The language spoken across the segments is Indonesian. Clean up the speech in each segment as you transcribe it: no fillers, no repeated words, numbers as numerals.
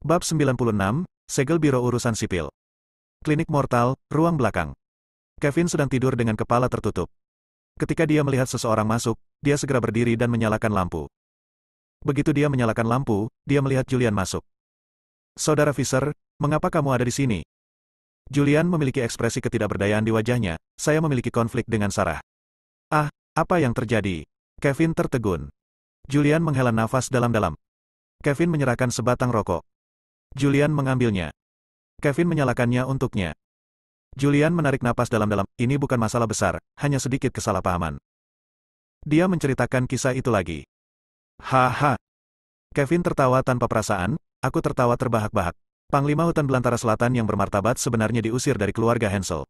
Bab 96, Segel Biro Urusan Sipil. Klinik Mortal, ruang belakang. Kevin sedang tidur dengan kepala tertutup. Ketika dia melihat seseorang masuk, dia segera berdiri dan menyalakan lampu. Begitu dia menyalakan lampu, dia melihat Julian masuk. "Saudara Fisher, mengapa kamu ada di sini?" Julian memiliki ekspresi ketidakberdayaan di wajahnya. "Saya memiliki konflik dengan Sarah." "Ah, apa yang terjadi?" Kevin tertegun. Julian menghela nafas dalam-dalam. Kevin menyerahkan sebatang rokok. Julian mengambilnya. Kevin menyalakannya untuknya. Julian menarik napas dalam-dalam. "Ini bukan masalah besar, hanya sedikit kesalahpahaman." Dia menceritakan kisah itu lagi. "Haha." Kevin tertawa tanpa perasaan. "Aku tertawa terbahak-bahak. Panglima Hutan Belantara Selatan yang bermartabat sebenarnya diusir dari keluarga Hansel."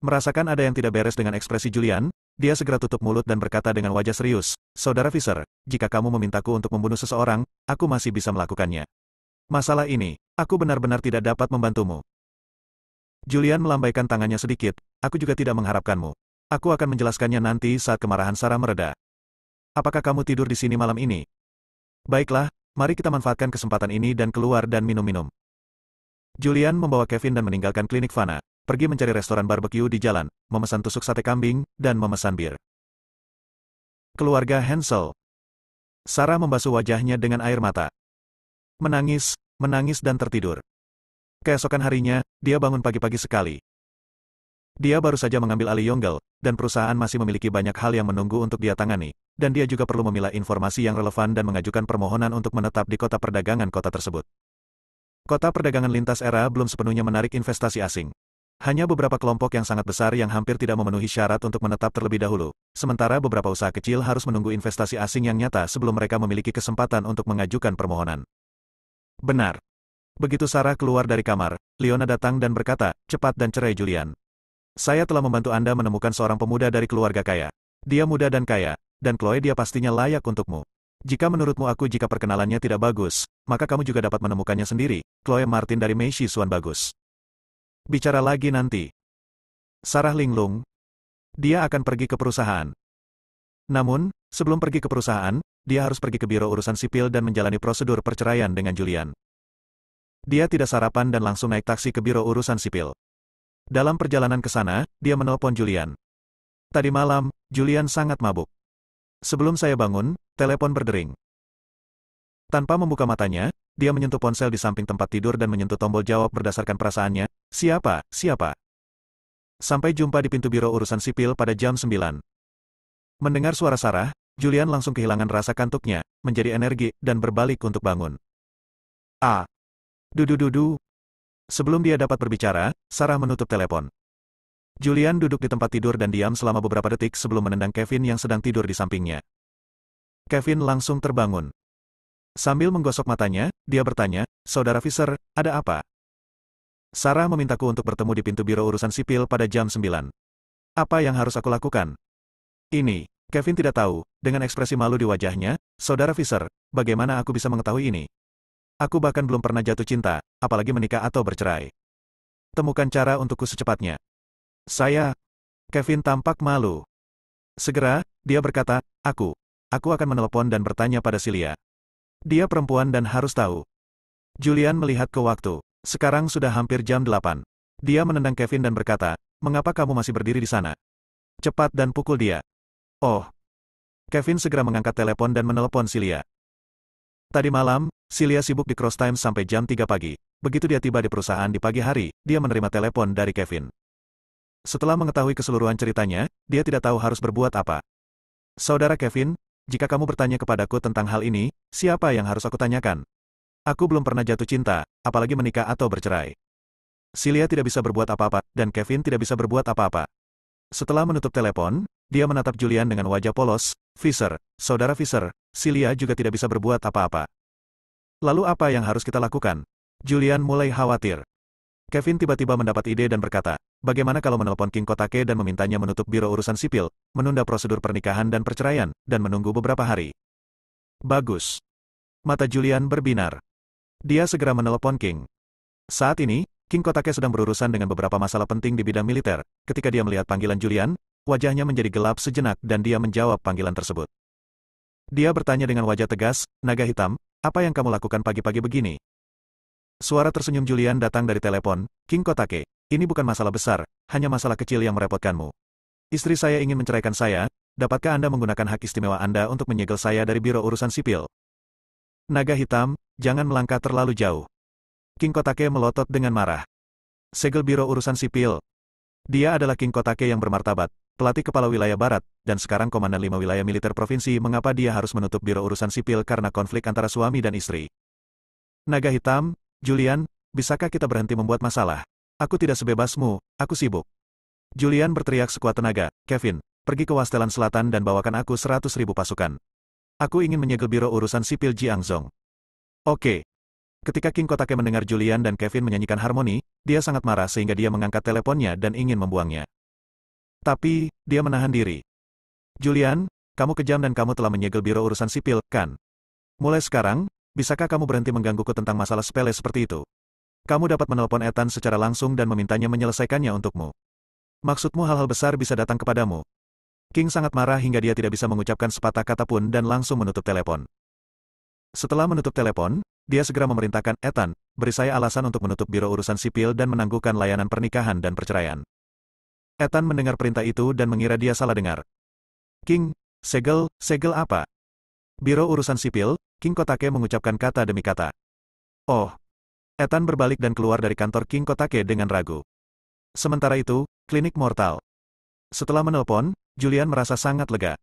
Merasakan ada yang tidak beres dengan ekspresi Julian, dia segera tutup mulut dan berkata dengan wajah serius, "Saudara Fisher, jika kamu memintaku untuk membunuh seseorang, aku masih bisa melakukannya. Masalah ini, aku benar-benar tidak dapat membantumu." Julian melambaikan tangannya sedikit. "Aku juga tidak mengharapkanmu. Aku akan menjelaskannya nanti saat kemarahan Sarah mereda. Apakah kamu tidur di sini malam ini? Baiklah, mari kita manfaatkan kesempatan ini dan keluar dan minum-minum." Julian membawa Kevin dan meninggalkan klinik Fana, pergi mencari restoran barbecue di jalan, memesan tusuk sate kambing, dan memesan bir. Keluarga Hansel. Sarah membasuh wajahnya dengan air mata. Menangis, menangis dan tertidur. Keesokan harinya, dia bangun pagi-pagi sekali. Dia baru saja mengambil alih Yonggel, dan perusahaan masih memiliki banyak hal yang menunggu untuk dia tangani, dan dia juga perlu memilah informasi yang relevan dan mengajukan permohonan untuk menetap di kota perdagangan kota tersebut. Kota perdagangan lintas era belum sepenuhnya menarik investasi asing. Hanya beberapa kelompok yang sangat besar yang hampir tidak memenuhi syarat untuk menetap terlebih dahulu, sementara beberapa usaha kecil harus menunggu investasi asing yang nyata sebelum mereka memiliki kesempatan untuk mengajukan permohonan. Benar. Begitu Sarah keluar dari kamar, Leona datang dan berkata, "Cepat dan cerai Julian. Saya telah membantu Anda menemukan seorang pemuda dari keluarga kaya. Dia muda dan kaya, dan Chloe dia pastinya layak untukmu. Jika menurutmu jika perkenalannya tidak bagus, maka kamu juga dapat menemukannya sendiri, Chloe Martin dari Meishi Suan bagus. Bicara lagi nanti." Sarah linglung. Dia akan pergi ke perusahaan. Namun, sebelum pergi ke perusahaan, dia harus pergi ke Biro Urusan Sipil dan menjalani prosedur perceraian dengan Julian. Dia tidak sarapan dan langsung naik taksi ke Biro Urusan Sipil. Dalam perjalanan ke sana, dia menelpon Julian. "Tadi malam, Julian sangat mabuk. Sebelum saya bangun, telepon berdering." Tanpa membuka matanya, dia menyentuh ponsel di samping tempat tidur dan menyentuh tombol jawab berdasarkan perasaannya, "Siapa, siapa?" "Sampai jumpa di pintu Biro Urusan Sipil pada jam 9. Mendengar suara Sarah, Julian langsung kehilangan rasa kantuknya, menjadi energi, dan berbalik untuk bangun. Dudu-dudu. Sebelum dia dapat berbicara, Sarah menutup telepon. Julian duduk di tempat tidur dan diam selama beberapa detik sebelum menendang Kevin yang sedang tidur di sampingnya. Kevin langsung terbangun. Sambil menggosok matanya, dia bertanya, "Saudara Fisher, ada apa?" "Sarah memintaku untuk bertemu di pintu Biro Urusan Sipil pada jam 9. Apa yang harus aku lakukan?" Ini, Kevin tidak tahu, dengan ekspresi malu di wajahnya, "Saudara Fisher, bagaimana aku bisa mengetahui ini? Aku bahkan belum pernah jatuh cinta, apalagi menikah atau bercerai. Temukan cara untukku secepatnya." Kevin tampak malu. Segera, dia berkata, Aku akan menelepon dan bertanya pada Celia. Dia perempuan dan harus tahu." Julian melihat ke waktu. Sekarang sudah hampir jam 8. Dia menendang Kevin dan berkata, "Mengapa kamu masih berdiri di sana? Cepat dan pukul dia." "Oh." Kevin segera mengangkat telepon dan menelepon Celia. Tadi malam, Celia sibuk di cross time sampai jam 3 pagi. Begitu dia tiba di perusahaan di pagi hari, dia menerima telepon dari Kevin. Setelah mengetahui keseluruhan ceritanya, dia tidak tahu harus berbuat apa. "Saudara Kevin, jika kamu bertanya kepadaku tentang hal ini, siapa yang harus aku tanyakan? Aku belum pernah jatuh cinta, apalagi menikah atau bercerai." Celia tidak bisa berbuat apa-apa, dan Kevin tidak bisa berbuat apa-apa. Setelah menutup telepon, dia menatap Julian dengan wajah polos. "Fisher, saudara Fisher, Celia juga tidak bisa berbuat apa-apa. Lalu apa yang harus kita lakukan?" Julian mulai khawatir. Kevin tiba-tiba mendapat ide dan berkata, "Bagaimana kalau menelpon King Kotake dan memintanya menutup Biro Urusan Sipil, menunda prosedur pernikahan dan perceraian, dan menunggu beberapa hari?" Bagus. Mata Julian berbinar. Dia segera menelepon King. Saat ini, King Kotake sedang berurusan dengan beberapa masalah penting di bidang militer. Ketika dia melihat panggilan Julian, wajahnya menjadi gelap sejenak dan dia menjawab panggilan tersebut. Dia bertanya dengan wajah tegas, "Naga hitam, apa yang kamu lakukan pagi-pagi begini?" Suara tersenyum Julian datang dari telepon. King Kotake, ini bukan masalah besar, hanya masalah kecil yang merepotkanmu. Istri saya ingin menceraikan saya, dapatkah Anda menggunakan hak istimewa Anda untuk menyegel saya dari Biro Urusan Sipil? Naga hitam, jangan melangkah terlalu jauh. King Kotake melotot dengan marah. Segel Biro Urusan Sipil. Dia adalah King Kotake yang bermartabat, pelatih kepala wilayah barat, dan sekarang komandan 5 wilayah militer provinsi. Mengapa dia harus menutup Biro Urusan Sipil karena konflik antara suami dan istri? Naga hitam, Julian, bisakah kita berhenti membuat masalah? Aku tidak sebebasmu, aku sibuk. Julian berteriak sekuat tenaga. Kevin, pergi ke Wasteland Selatan dan bawakan aku 100.000 pasukan. Aku ingin menyegel Biro Urusan Sipil Jiangzhong. Oke. Ketika King Kotake mendengar Julian dan Kevin menyanyikan harmoni, dia sangat marah sehingga dia mengangkat teleponnya dan ingin membuangnya. Tapi, dia menahan diri. Julian, kamu kejam dan kamu telah menyegel Biro Urusan Sipil, kan? Mulai sekarang, bisakah kamu berhenti menggangguku tentang masalah sepele seperti itu? Kamu dapat menelpon Ethan secara langsung dan memintanya menyelesaikannya untukmu. Maksudmu hal-hal besar bisa datang kepadamu. King sangat marah hingga dia tidak bisa mengucapkan sepatah kata pun dan langsung menutup telepon. Setelah menutup telepon, dia segera memerintahkan Ethan, beri saya alasan untuk menutup Biro Urusan Sipil dan menangguhkan layanan pernikahan dan perceraian. Ethan mendengar perintah itu dan mengira dia salah dengar. King, segel apa? Biro Urusan Sipil, King Kotake mengucapkan kata demi kata. Oh. Ethan berbalik dan keluar dari kantor King Kotake dengan ragu. Sementara itu, klinik mortal. Setelah menelpon, Julian merasa sangat lega.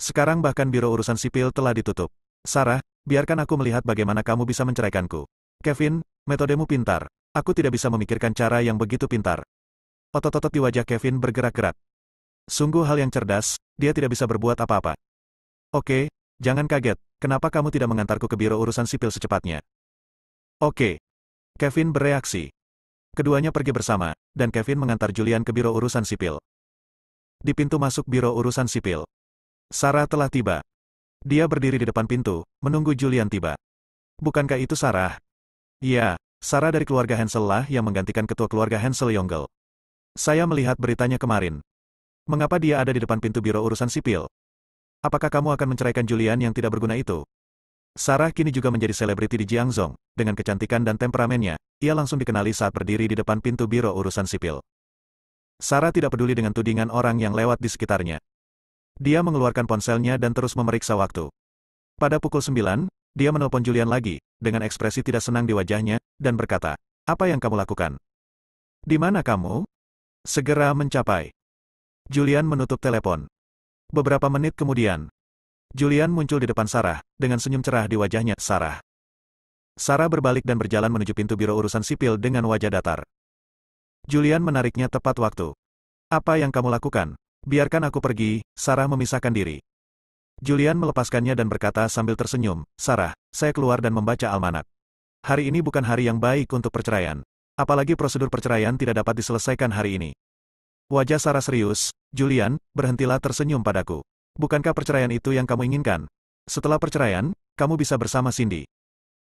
Sekarang bahkan Biro Urusan Sipil telah ditutup. Sarah, biarkan aku melihat bagaimana kamu bisa menceraikanku. Kevin, metodemu pintar. Aku tidak bisa memikirkan cara yang begitu pintar. Otot-otot di wajah Kevin bergerak-gerak. Sungguh hal yang cerdas, dia tidak bisa berbuat apa-apa. Oke, jangan kaget, kenapa kamu tidak mengantarku ke Biro Urusan Sipil secepatnya? Oke. Kevin bereaksi. Keduanya pergi bersama, dan Kevin mengantar Julian ke Biro Urusan Sipil. Di pintu masuk Biro Urusan Sipil, Sarah telah tiba. Dia berdiri di depan pintu, menunggu Julian tiba. Bukankah itu Sarah? Ya, Sarah dari keluarga Hansel lah yang menggantikan ketua keluarga Hansel Yongle. Saya melihat beritanya kemarin. Mengapa dia ada di depan pintu Biro Urusan Sipil? Apakah kamu akan menceraikan Julian yang tidak berguna itu? Sarah kini juga menjadi selebriti di Jiangzhong. Dengan kecantikan dan temperamennya, ia langsung dikenali saat berdiri di depan pintu Biro Urusan Sipil. Sarah tidak peduli dengan tudingan orang yang lewat di sekitarnya. Dia mengeluarkan ponselnya dan terus memeriksa waktu. Pada pukul 9, dia menelpon Julian lagi, dengan ekspresi tidak senang di wajahnya, dan berkata, "Apa yang kamu lakukan? Di mana kamu?" "Segera mencapai." Julian menutup telepon. Beberapa menit kemudian, Julian muncul di depan Sarah, dengan senyum cerah di wajahnya. Sarah berbalik dan berjalan menuju pintu Biro Urusan Sipil dengan wajah datar. Julian menariknya tepat waktu. "Apa yang kamu lakukan? Biarkan aku pergi." Sarah memisahkan diri. Julian melepaskannya dan berkata sambil tersenyum, "Sarah, saya keluar dan membaca almanak. Hari ini bukan hari yang baik untuk perceraian. Apalagi prosedur perceraian tidak dapat diselesaikan hari ini." Wajah Sarah serius. "Julian, berhentilah tersenyum padaku. Bukankah perceraian itu yang kamu inginkan? Setelah perceraian, kamu bisa bersama Cindy."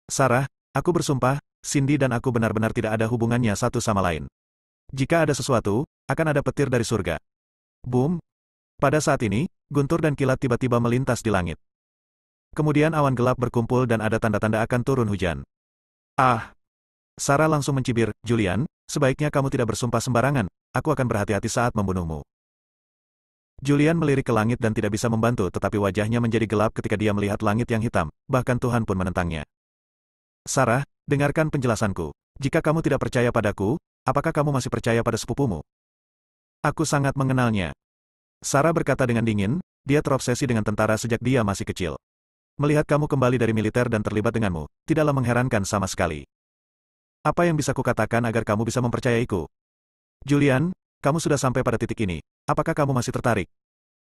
"Sarah, aku bersumpah, Cindy dan aku benar-benar tidak ada hubungannya satu sama lain. Jika ada sesuatu, akan ada petir dari surga." Boom! Pada saat ini, guntur dan kilat tiba-tiba melintas di langit. Kemudian awan gelap berkumpul dan ada tanda-tanda akan turun hujan. "Ah!" Sarah langsung mencibir, "Julian, sebaiknya kamu tidak bersumpah sembarangan, aku akan berhati-hati saat membunuhmu." Julian melirik ke langit dan tidak bisa membantu tetapi wajahnya menjadi gelap ketika dia melihat langit yang hitam, bahkan Tuhan pun menentangnya. "Sarah, dengarkan penjelasanku. Jika kamu tidak percaya padaku, apakah kamu masih percaya pada sepupumu? Aku sangat mengenalnya." Sarah berkata dengan dingin, dia terobsesi dengan tentara sejak dia masih kecil. "Melihat kamu kembali dari militer dan terlibat denganmu, tidaklah mengherankan sama sekali. Apa yang bisa kukatakan agar kamu bisa mempercayaiku? Julian, kamu sudah sampai pada titik ini, apakah kamu masih tertarik?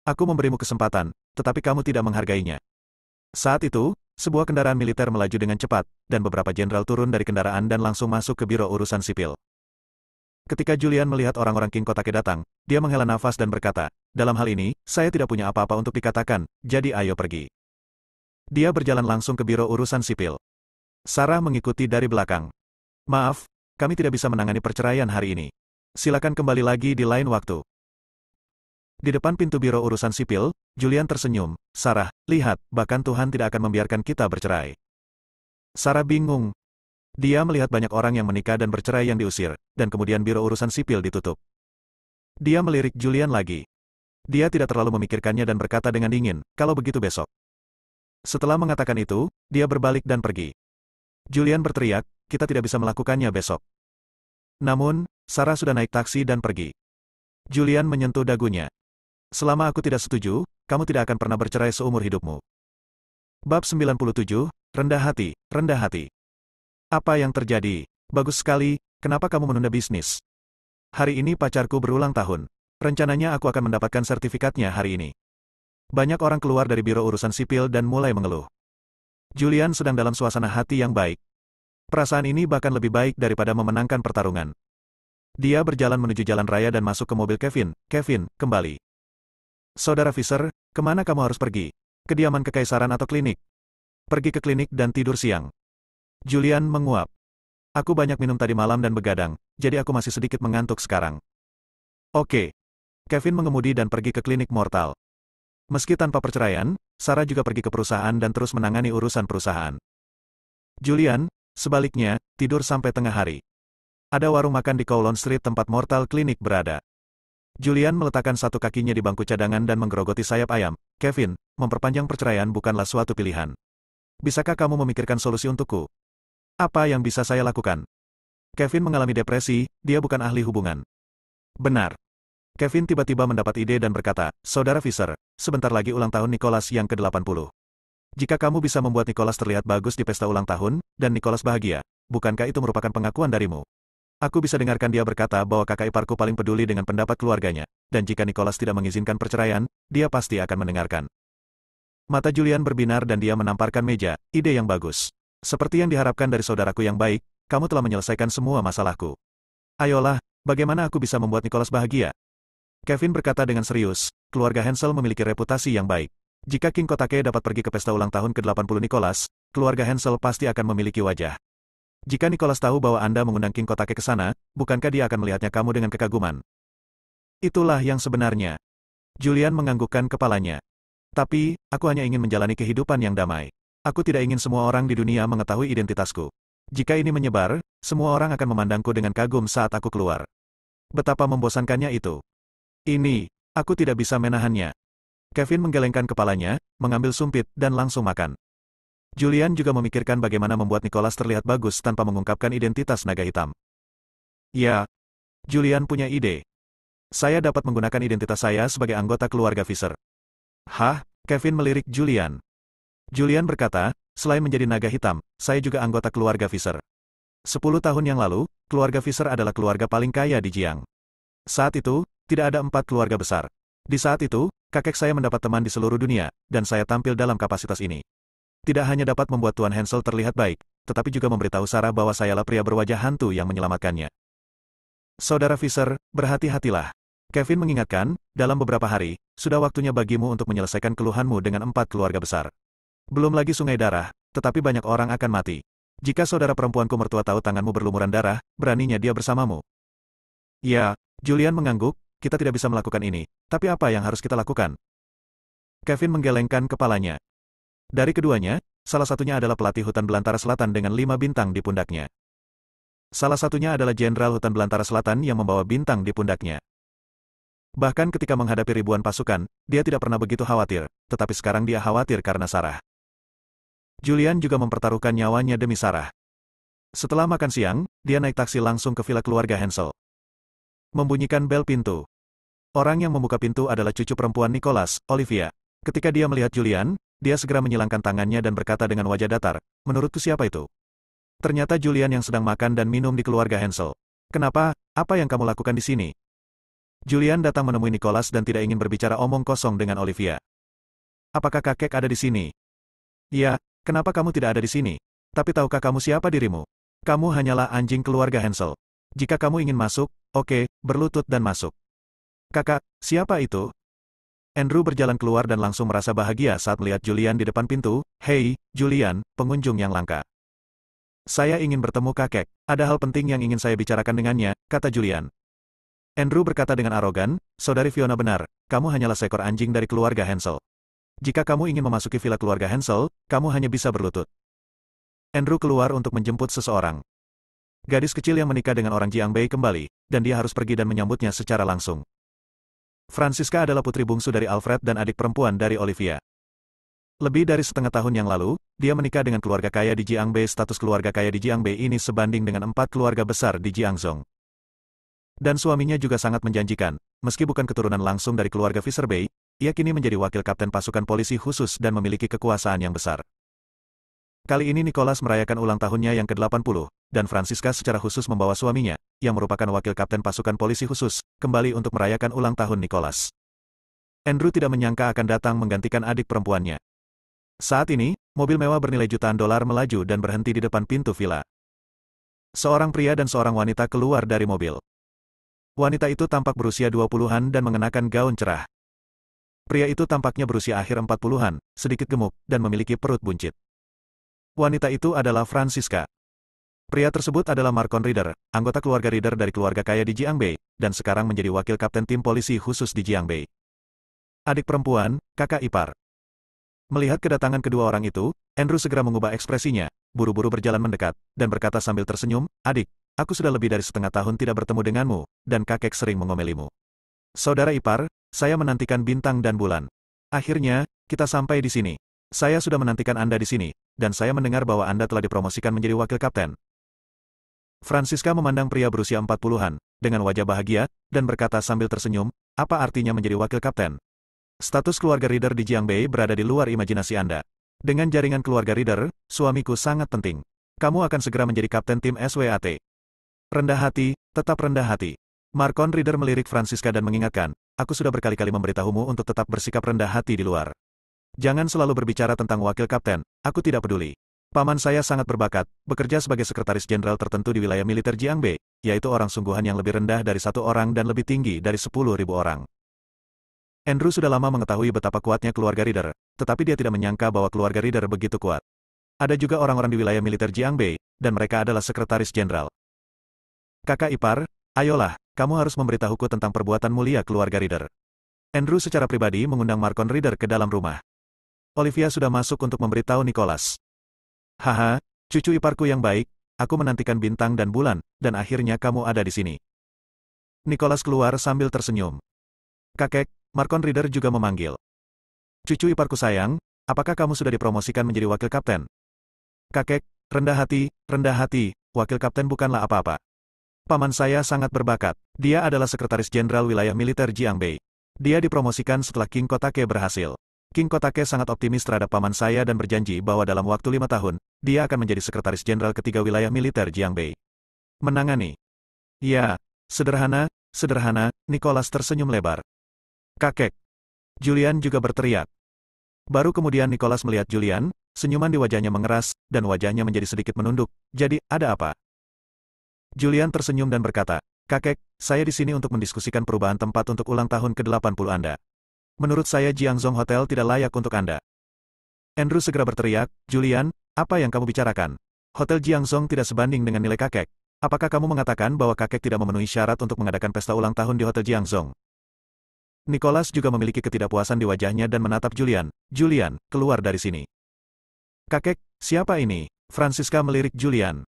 Aku memberimu kesempatan, tetapi kamu tidak menghargainya." Saat itu, sebuah kendaraan militer melaju dengan cepat, dan beberapa jenderal turun dari kendaraan dan langsung masuk ke Biro Urusan Sipil. Ketika Julian melihat orang-orang King Kotake datang, dia menghela nafas dan berkata, "Dalam hal ini, saya tidak punya apa-apa untuk dikatakan, jadi ayo pergi." Dia berjalan langsung ke Biro Urusan Sipil. Sarah mengikuti dari belakang. "Maaf, kami tidak bisa menangani perceraian hari ini. Silakan kembali lagi di lain waktu." Di depan pintu Biro Urusan Sipil, Julian tersenyum, "Sarah, lihat, bahkan Tuhan tidak akan membiarkan kita bercerai." Sarah bingung. Dia melihat banyak orang yang menikah dan bercerai yang diusir, dan kemudian biro urusan sipil ditutup. Dia melirik Julian lagi. Dia tidak terlalu memikirkannya dan berkata dengan dingin, kalau begitu besok. Setelah mengatakan itu, dia berbalik dan pergi. Julian berteriak, kita tidak bisa melakukannya besok. Namun, Sarah sudah naik taksi dan pergi. Julian menyentuh dagunya. Selama aku tidak setuju, kamu tidak akan pernah bercerai seumur hidupmu. Bab 97, rendah hati, rendah hati. Apa yang terjadi? Bagus sekali, kenapa kamu menunda bisnis? Hari ini pacarku berulang tahun. Rencananya aku akan mendapatkan sertifikatnya hari ini. Banyak orang keluar dari biro urusan sipil dan mulai mengeluh. Julian sedang dalam suasana hati yang baik. Perasaan ini bahkan lebih baik daripada memenangkan pertarungan. Dia berjalan menuju jalan raya dan masuk ke mobil Kevin. Kevin, kembali. Saudara Fisher, kemana kamu harus pergi? Kediaman kekaisaran atau klinik? Pergi ke klinik dan tidur siang. Julian menguap. Aku banyak minum tadi malam dan begadang, jadi aku masih sedikit mengantuk sekarang. Oke. Kevin mengemudi dan pergi ke klinik mortal. Meski tanpa perceraian, Sarah juga pergi ke perusahaan dan terus menangani urusan perusahaan. Julian, sebaliknya, tidur sampai tengah hari. Ada warung makan di Kowloon Street tempat Mortal Clinic berada. Julian meletakkan satu kakinya di bangku cadangan dan menggerogoti sayap ayam. Kevin, memperpanjang perceraian bukanlah suatu pilihan. Bisakah kamu memikirkan solusi untukku? Apa yang bisa saya lakukan? Kevin mengalami depresi, dia bukan ahli hubungan. Benar. Kevin tiba-tiba mendapat ide dan berkata, Saudara Fisher, sebentar lagi ulang tahun Nicholas yang ke-80. Jika kamu bisa membuat Nicholas terlihat bagus di pesta ulang tahun, dan Nicholas bahagia, bukankah itu merupakan pengakuan darimu? Aku bisa dengarkan dia berkata bahwa kakak iparku paling peduli dengan pendapat keluarganya, dan jika Nicholas tidak mengizinkan perceraian, dia pasti akan mendengarkan. Mata Julian berbinar dan dia menamparkan meja, ide yang bagus. Seperti yang diharapkan dari saudaraku yang baik, kamu telah menyelesaikan semua masalahku. Ayolah, bagaimana aku bisa membuat Nicholas bahagia? Kevin berkata dengan serius, keluarga Hansel memiliki reputasi yang baik. Jika King Kotake dapat pergi ke pesta ulang tahun ke-80 Nicholas, keluarga Hansel pasti akan memiliki wajah. Jika Nicholas tahu bahwa Anda mengundang King Kotake ke sana, bukankah dia akan melihatnya kamu dengan kekaguman? Itulah yang sebenarnya. Julian menganggukkan kepalanya. Tapi, aku hanya ingin menjalani kehidupan yang damai. Aku tidak ingin semua orang di dunia mengetahui identitasku. Jika ini menyebar, semua orang akan memandangku dengan kagum saat aku keluar. Betapa membosankannya itu. Ini, aku tidak bisa menahannya. Kevin menggelengkan kepalanya, mengambil sumpit, dan langsung makan. Julian juga memikirkan bagaimana membuat Nicholas terlihat bagus tanpa mengungkapkan identitas naga hitam. Ya, Julian punya ide. Saya dapat menggunakan identitas saya sebagai anggota keluarga Fisher. Hah? Kevin melirik Julian. Julian berkata, selain menjadi naga hitam, saya juga anggota keluarga Fisher. 10 tahun yang lalu, keluarga Fisher adalah keluarga paling kaya di Jiang. Saat itu, tidak ada 4 keluarga besar. Di saat itu, kakek saya mendapat teman di seluruh dunia, dan saya tampil dalam kapasitas ini. Tidak hanya dapat membuat Tuan Hansel terlihat baik, tetapi juga memberitahu Sarah bahwa sayalah pria berwajah hantu yang menyelamatkannya. Saudara Fisher, berhati-hatilah. Kevin mengingatkan, dalam beberapa hari, sudah waktunya bagimu untuk menyelesaikan keluhanmu dengan 4 keluarga besar. Belum lagi sungai darah, tetapi banyak orang akan mati. Jika saudara perempuanku mertua tahu tanganmu berlumuran darah, beraninya dia bersamamu. Ya, Julian mengangguk, kita tidak bisa melakukan ini, tapi apa yang harus kita lakukan? Kevin menggelengkan kepalanya. Dari keduanya, salah satunya adalah pelatih hutan belantara selatan dengan 5 bintang di pundaknya. Salah satunya adalah Jenderal Hutan Belantara Selatan yang membawa bintang di pundaknya. Bahkan ketika menghadapi ribuan pasukan, dia tidak pernah begitu khawatir, tetapi sekarang dia khawatir karena Sarah. Julian juga mempertaruhkan nyawanya demi Sarah. Setelah makan siang, dia naik taksi langsung ke villa keluarga Hansel. Membunyikan bel pintu. Orang yang membuka pintu adalah cucu perempuan Nicholas, Olivia. Ketika dia melihat Julian, dia segera menyilangkan tangannya dan berkata dengan wajah datar, menurutku siapa itu? Ternyata Julian yang sedang makan dan minum di keluarga Hansel. Kenapa? Apa yang kamu lakukan di sini? Julian datang menemui Nicholas dan tidak ingin berbicara omong kosong dengan Olivia. Apakah kakek ada di sini? Ya, kenapa kamu tidak ada di sini? Tapi tahukah kamu siapa dirimu? Kamu hanyalah anjing keluarga Hansel. Jika kamu ingin masuk, oke, berlutut dan masuk. Kakak, siapa itu? Andrew berjalan keluar dan langsung merasa bahagia saat melihat Julian di depan pintu. Hei, Julian, pengunjung yang langka. Saya ingin bertemu kakek. Ada hal penting yang ingin saya bicarakan dengannya, kata Julian. Andrew berkata dengan arogan, Saudari Fiona benar, kamu hanyalah seekor anjing dari keluarga Hansel. Jika kamu ingin memasuki villa keluarga Hansel, kamu hanya bisa berlutut. Andrew keluar untuk menjemput seseorang. Gadis kecil yang menikah dengan orang Jiangbei kembali, dan dia harus pergi dan menyambutnya secara langsung. Francisca adalah putri bungsu dari Alfred dan adik perempuan dari Olivia. Lebih dari setengah tahun yang lalu, dia menikah dengan keluarga kaya di Jiangbei. Status keluarga kaya di Jiangbei ini sebanding dengan 4 keluarga besar di Jiangzhou. Dan suaminya juga sangat menjanjikan. Meski bukan keturunan langsung dari keluarga Fischerbei, ia kini menjadi wakil kapten pasukan polisi khusus dan memiliki kekuasaan yang besar. Kali ini Nicholas merayakan ulang tahunnya yang ke-80, dan Francisca secara khusus membawa suaminya, yang merupakan wakil kapten pasukan polisi khusus, kembali untuk merayakan ulang tahun Nicholas. Andrew tidak menyangka akan datang menggantikan adik perempuannya. Saat ini, mobil mewah bernilai jutaan dolar melaju dan berhenti di depan pintu villa. Seorang pria dan seorang wanita keluar dari mobil. Wanita itu tampak berusia 20-an dan mengenakan gaun cerah. Pria itu tampaknya berusia akhir 40-an, sedikit gemuk, dan memiliki perut buncit. Wanita itu adalah Francisca. Pria tersebut adalah Marcon Rieder, anggota keluarga Rieder dari keluarga kaya di Jiangbei, dan sekarang menjadi wakil kapten tim polisi khusus di Jiangbei. Adik perempuan, kakak ipar. Melihat kedatangan kedua orang itu, Andrew segera mengubah ekspresinya, buru-buru berjalan mendekat, dan berkata sambil tersenyum, "Adik, aku sudah lebih dari setengah tahun tidak bertemu denganmu, dan kakek sering mengomelimu. Saudara ipar, saya menantikan bintang dan bulan. Akhirnya, kita sampai di sini. Saya sudah menantikan Anda di sini, dan saya mendengar bahwa Anda telah dipromosikan menjadi wakil kapten." Francisca memandang pria berusia 40-an, dengan wajah bahagia, dan berkata sambil tersenyum, "Apa artinya menjadi wakil kapten? Status keluarga Rieder di Jiangbei berada di luar imajinasi Anda. Dengan jaringan keluarga Rieder, suamiku sangat penting. Kamu akan segera menjadi kapten tim SWAT." Rendah hati, tetap rendah hati. Marcon Rieder melirik Francisca dan mengingatkan, "Aku sudah berkali-kali memberitahumu untuk tetap bersikap rendah hati di luar. Jangan selalu berbicara tentang wakil kapten, aku tidak peduli. Paman saya sangat berbakat, bekerja sebagai sekretaris jenderal tertentu di wilayah militer Jiangbei, yaitu orang sungguhan yang lebih rendah dari 1 orang dan lebih tinggi dari 10.000 orang." Andrew sudah lama mengetahui betapa kuatnya keluarga Rieder, tetapi dia tidak menyangka bahwa keluarga Rieder begitu kuat. Ada juga orang-orang di wilayah militer Jiangbei, dan mereka adalah sekretaris jenderal. "Kakak ipar, ayolah, kamu harus memberitahuku tentang perbuatan mulia keluarga Rieder." Andrew secara pribadi mengundang Marcon Rieder ke dalam rumah. Olivia sudah masuk untuk memberitahu Nicholas. "Haha, cucu iparku yang baik, aku menantikan bintang dan bulan, dan akhirnya kamu ada di sini." Nicholas keluar sambil tersenyum. "Kakek," Marcon Rieder juga memanggil. "Cucu iparku sayang, apakah kamu sudah dipromosikan menjadi wakil kapten?" "Kakek, rendah hati, wakil kapten bukanlah apa-apa. Paman saya sangat berbakat. Dia adalah sekretaris jenderal wilayah militer Jiangbei. Dia dipromosikan setelah King Kotake berhasil. King Kotake sangat optimis terhadap paman saya dan berjanji bahwa dalam waktu 5 tahun, dia akan menjadi sekretaris jenderal ketiga wilayah militer Jiangbei. Menangani." "Ya, sederhana, Nicholas tersenyum lebar. "Kakek." Julian juga berteriak. Baru kemudian Nicholas melihat Julian, senyuman di wajahnya mengeras, dan wajahnya menjadi sedikit menunduk. "Jadi, ada apa?" Julian tersenyum dan berkata, "Kakek, saya di sini untuk mendiskusikan perubahan tempat untuk ulang tahun ke-80 Anda. Menurut saya Jiangzhou Hotel tidak layak untuk Anda." Andrew segera berteriak, "Julian, apa yang kamu bicarakan? Hotel Jiangzhou tidak sebanding dengan nilai kakek. Apakah kamu mengatakan bahwa kakek tidak memenuhi syarat untuk mengadakan pesta ulang tahun di Hotel Jiangzhou?" Nicholas juga memiliki ketidakpuasan di wajahnya dan menatap Julian. "Julian, keluar dari sini." "Kakek, siapa ini?" Francisca melirik Julian.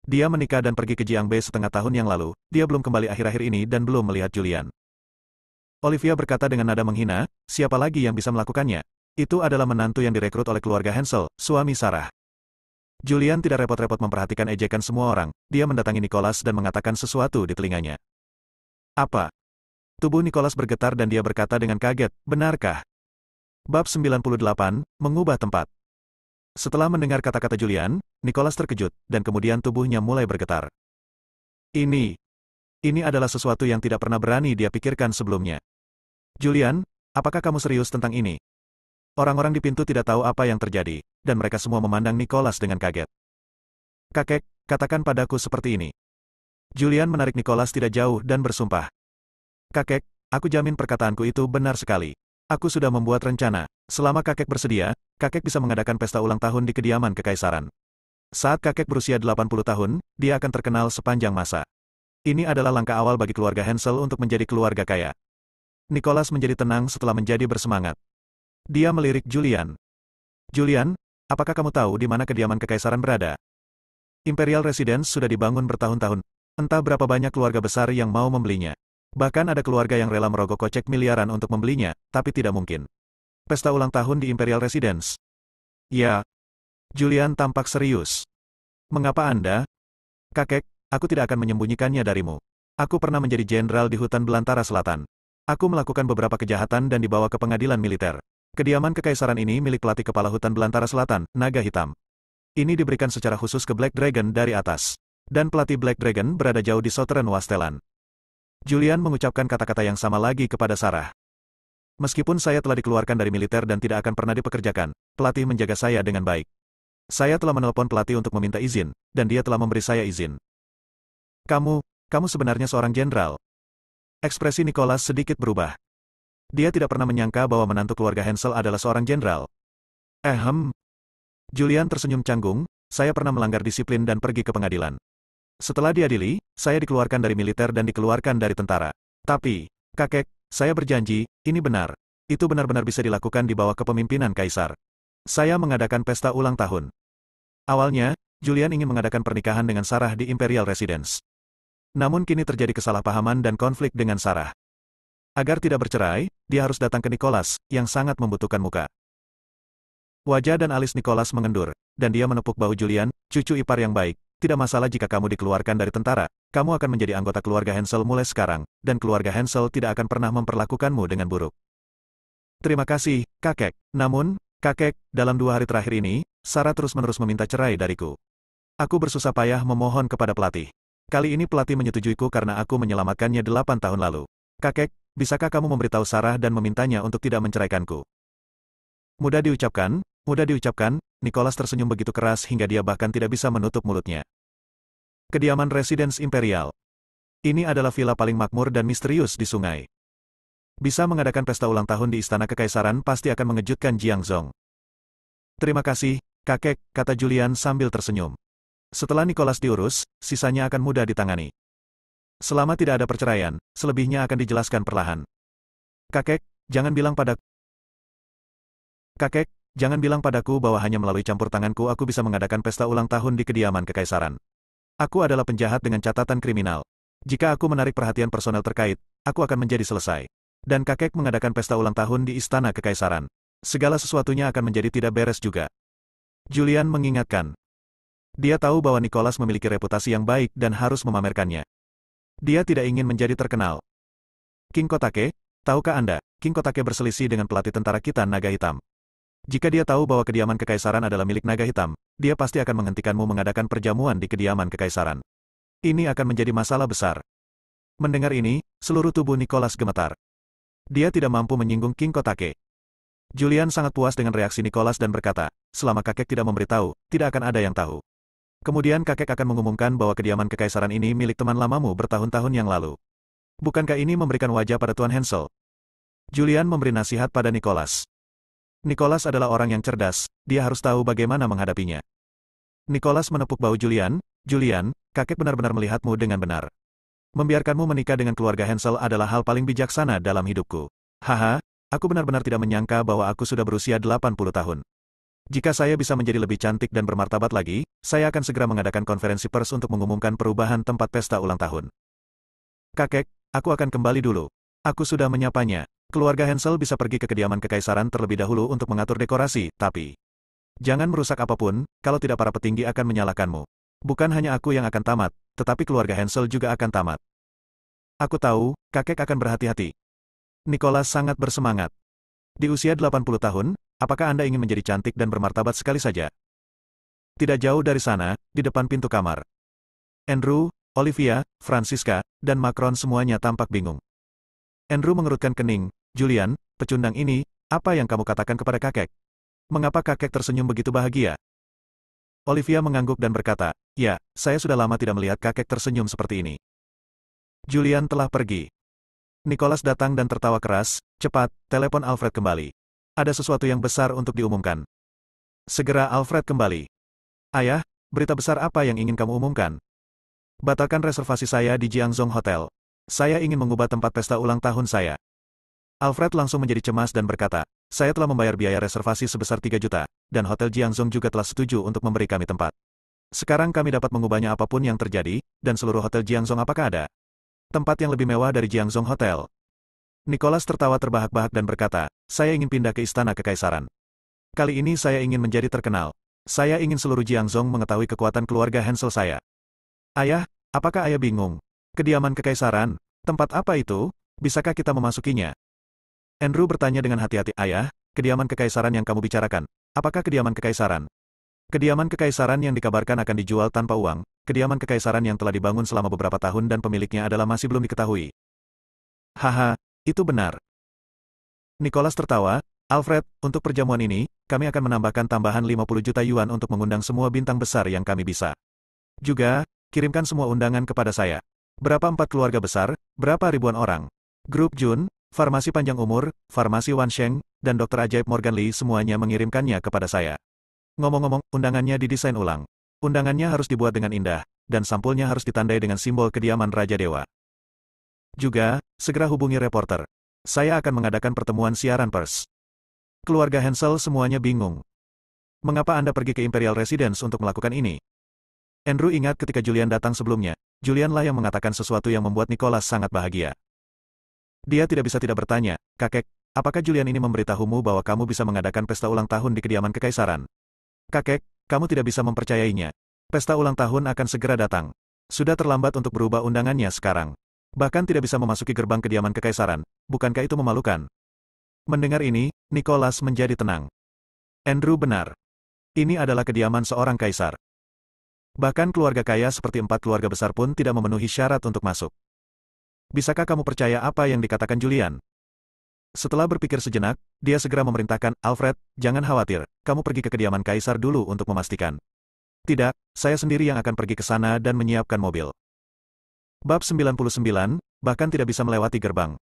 Dia menikah dan pergi ke Jiangbei setengah tahun yang lalu, dia belum kembali akhir-akhir ini dan belum melihat Julian. Olivia berkata dengan nada menghina, "Siapa lagi yang bisa melakukannya? Itu adalah menantu yang direkrut oleh keluarga Hansel, suami Sarah." Julian tidak repot-repot memperhatikan ejekan semua orang, dia mendatangi Nicholas dan mengatakan sesuatu di telinganya. "Apa?" Tubuh Nicholas bergetar dan dia berkata dengan kaget, "Benarkah?" Bab 98, Mengubah Tempat. Setelah mendengar kata-kata Julian, Nicholas terkejut, dan kemudian tubuhnya mulai bergetar. Ini adalah sesuatu yang tidak pernah berani dia pikirkan sebelumnya. "Julian, apakah kamu serius tentang ini?" Orang-orang di pintu tidak tahu apa yang terjadi, dan mereka semua memandang Nicholas dengan kaget. "Kakek, katakan padaku seperti ini." Julian menarik Nicholas tidak jauh dan bersumpah. "Kakek, aku jamin perkataanku itu benar sekali. Aku sudah membuat rencana. Selama kakek bersedia, kakek bisa mengadakan pesta ulang tahun di kediaman kekaisaran. Saat kakek berusia 80 tahun, dia akan terkenal sepanjang masa. Ini adalah langkah awal bagi keluarga Hansel untuk menjadi keluarga kaya." Nicholas menjadi tenang setelah menjadi bersemangat. Dia melirik Julian. "Julian, apakah kamu tahu di mana kediaman kekaisaran berada?" Imperial Residence sudah dibangun bertahun-tahun. Entah berapa banyak keluarga besar yang mau membelinya. Bahkan ada keluarga yang rela merogoh kocek miliaran untuk membelinya, tapi tidak mungkin. Pesta ulang tahun di Imperial Residence. Ya. Julian tampak serius. Mengapa Anda? Kakek, aku tidak akan menyembunyikannya darimu. Aku pernah menjadi jenderal di hutan belantara selatan. Aku melakukan beberapa kejahatan dan dibawa ke pengadilan militer. Kediaman kekaisaran ini milik pelatih kepala hutan belantara selatan, Naga Hitam. Ini diberikan secara khusus ke Black Dragon dari atas. Dan pelatih Black Dragon berada jauh di Southern Wasteland. Julian mengucapkan kata-kata yang sama lagi kepada Sarah. Meskipun saya telah dikeluarkan dari militer dan tidak akan pernah dipekerjakan, pelatih menjaga saya dengan baik. Saya telah menelpon pelatih untuk meminta izin, dan dia telah memberi saya izin. Kamu sebenarnya seorang jenderal. Ekspresi Nicholas sedikit berubah. Dia tidak pernah menyangka bahwa menantu keluarga Hansel adalah seorang jenderal. Julian tersenyum canggung, saya pernah melanggar disiplin dan pergi ke pengadilan. Setelah diadili, saya dikeluarkan dari militer dan dikeluarkan dari tentara. Tapi, kakek, saya berjanji, ini benar. Itu benar-benar bisa dilakukan di bawah kepemimpinan kaisar. Saya mengadakan pesta ulang tahun. Awalnya, Julian ingin mengadakan pernikahan dengan Sarah di Imperial Residence. Namun kini terjadi kesalahpahaman dan konflik dengan Sarah. Agar tidak bercerai, dia harus datang ke Nicholas, yang sangat membutuhkan muka. Wajah dan alis Nicholas mengendur, dan dia menepuk bahu Julian, cucu ipar yang baik. Tidak masalah jika kamu dikeluarkan dari tentara, kamu akan menjadi anggota keluarga Hansel mulai sekarang, dan keluarga Hansel tidak akan pernah memperlakukanmu dengan buruk. Terima kasih, kakek. Namun, kakek, dalam 2 hari terakhir ini, Sarah terus-menerus meminta cerai dariku. Aku bersusah payah memohon kepada pelatih. Kali ini pelatih menyetujuiku karena aku menyelamatkannya 8 tahun lalu. Kakek, bisakah kamu memberitahu Sarah dan memintanya untuk tidak menceraikanku? Mudah diucapkan, Nicholas tersenyum begitu keras hingga dia bahkan tidak bisa menutup mulutnya. Kediaman Residence Imperial. Ini adalah villa paling makmur dan misterius di sungai. Bisa mengadakan pesta ulang tahun di Istana Kekaisaran pasti akan mengejutkan Jiang Zong. Terima kasih, kakek, kata Julian sambil tersenyum. Setelah Nicholas diurus, sisanya akan mudah ditangani. Selama tidak ada perceraian, selebihnya akan dijelaskan perlahan. Kakek, jangan bilang padaku bahwa hanya melalui campur tanganku aku bisa mengadakan pesta ulang tahun di kediaman kekaisaran. Aku adalah penjahat dengan catatan kriminal. Jika aku menarik perhatian personel terkait, aku akan menjadi selesai. Dan kakek mengadakan pesta ulang tahun di Istana Kekaisaran. Segala sesuatunya akan menjadi tidak beres juga. Julian mengingatkan. Dia tahu bahwa Nicholas memiliki reputasi yang baik dan harus memamerkannya. Dia tidak ingin menjadi terkenal. King Kotake, tahukah Anda, King Kotake berselisih dengan pelatih tentara kita Naga Hitam. Jika dia tahu bahwa kediaman kekaisaran adalah milik Naga Hitam, dia pasti akan menghentikanmu mengadakan perjamuan di kediaman kekaisaran. Ini akan menjadi masalah besar. Mendengar ini, seluruh tubuh Nicholas gemetar. Dia tidak mampu menyinggung King Kotake. Julian sangat puas dengan reaksi Nicholas dan berkata, selama kakek tidak memberitahu, tidak akan ada yang tahu. Kemudian kakek akan mengumumkan bahwa kediaman kekaisaran ini milik teman lamamu bertahun-tahun yang lalu. Bukankah ini memberikan wajah pada Tuan Hansel? Julian memberi nasihat pada Nicholas. Nicholas adalah orang yang cerdas, dia harus tahu bagaimana menghadapinya. Nicholas menepuk bahu Julian, kakek benar-benar melihatmu dengan benar. Membiarkanmu menikah dengan keluarga Hansel adalah hal paling bijaksana dalam hidupku. Haha, aku benar-benar tidak menyangka bahwa aku sudah berusia 80 tahun. Jika saya bisa menjadi lebih cantik dan bermartabat lagi, saya akan segera mengadakan konferensi pers untuk mengumumkan perubahan tempat pesta ulang tahun. Kakek, aku akan kembali dulu. Aku sudah menyapanya. Keluarga Hansel bisa pergi ke kediaman kekaisaran terlebih dahulu untuk mengatur dekorasi, tapi jangan merusak apapun, kalau tidak para petinggi akan menyalahkanmu. Bukan hanya aku yang akan tamat, tetapi keluarga Hansel juga akan tamat. Aku tahu, kakek akan berhati-hati. Nicholas sangat bersemangat. Di usia 80 tahun, apakah Anda ingin menjadi cantik dan bermartabat sekali saja? Tidak jauh dari sana, di depan pintu kamar. Andrew, Olivia, Francisca, dan Macron semuanya tampak bingung. Andrew mengerutkan kening. Julian, pecundang ini, apa yang kamu katakan kepada kakek? Mengapa kakek tersenyum begitu bahagia? Olivia mengangguk dan berkata, ya, saya sudah lama tidak melihat kakek tersenyum seperti ini. Julian telah pergi. Nicholas datang dan tertawa keras, cepat, telepon Alfred kembali. Ada sesuatu yang besar untuk diumumkan. Segera Alfred kembali. Ayah, berita besar apa yang ingin kamu umumkan? Batalkan reservasi saya di Jiangzhou Hotel. Saya ingin mengubah tempat pesta ulang tahun saya. Alfred langsung menjadi cemas dan berkata, saya telah membayar biaya reservasi sebesar 3 juta, dan Hotel Jiangzhou juga telah setuju untuk memberi kami tempat. Sekarang kami dapat mengubahnya apapun yang terjadi, dan seluruh hotel Jiangzhong apakah ada tempat yang lebih mewah dari Jiangzhong Hotel? Nicholas tertawa terbahak-bahak dan berkata, saya ingin pindah ke Istana Kekaisaran. Kali ini saya ingin menjadi terkenal. Saya ingin seluruh Jiangzhong mengetahui kekuatan keluarga Hansel saya. Ayah, apakah ayah bingung? Kediaman Kekaisaran? Tempat apa itu? Bisakah kita memasukinya? Andrew bertanya dengan hati-hati, ayah, kediaman Kekaisaran yang kamu bicarakan. Apakah kediaman Kekaisaran? Kediaman Kekaisaran yang dikabarkan akan dijual tanpa uang, kediaman Kekaisaran yang telah dibangun selama beberapa tahun dan pemiliknya adalah masih belum diketahui. Haha, itu benar. Nicholas tertawa, Alfred, untuk perjamuan ini, kami akan menambahkan tambahan 50 juta yuan untuk mengundang semua bintang besar yang kami bisa. Juga, kirimkan semua undangan kepada saya. Berapa 4 keluarga besar, berapa ribuan orang. Grup Jun, Farmasi Panjang Umur, Farmasi Wansheng, dan Dokter Ajaib Morgan Lee semuanya mengirimkannya kepada saya. Ngomong-ngomong, undangannya didesain ulang. Undangannya harus dibuat dengan indah, dan sampulnya harus ditandai dengan simbol kediaman Raja Dewa. Juga, segera hubungi reporter. Saya akan mengadakan pertemuan siaran pers. Keluarga Hansel semuanya bingung. Mengapa Anda pergi ke Imperial Residence untuk melakukan ini? Andrew ingat ketika Julian datang sebelumnya. Julian lah yang mengatakan sesuatu yang membuat Nicholas sangat bahagia. Dia tidak bisa tidak bertanya, kakek, apakah Julian ini memberitahumu bahwa kamu bisa mengadakan pesta ulang tahun di kediaman Kekaisaran? Kakek, kamu tidak bisa mempercayainya. Pesta ulang tahun akan segera datang. Sudah terlambat untuk berubah undangannya sekarang. Bahkan tidak bisa memasuki gerbang kediaman Kekaisaran. Bukankah itu memalukan? Mendengar ini, Nicholas menjadi tenang. Andrew benar. Ini adalah kediaman seorang kaisar. Bahkan keluarga kaya seperti 4 keluarga besar pun tidak memenuhi syarat untuk masuk. Bisakah kamu percaya apa yang dikatakan Julian? Setelah berpikir sejenak, dia segera memerintahkan, Alfred, jangan khawatir, kamu pergi ke kediaman kaisar dulu untuk memastikan. Tidak, saya sendiri yang akan pergi ke sana dan menyiapkan mobil. Bab 99, bahkan tidak bisa melewati gerbang.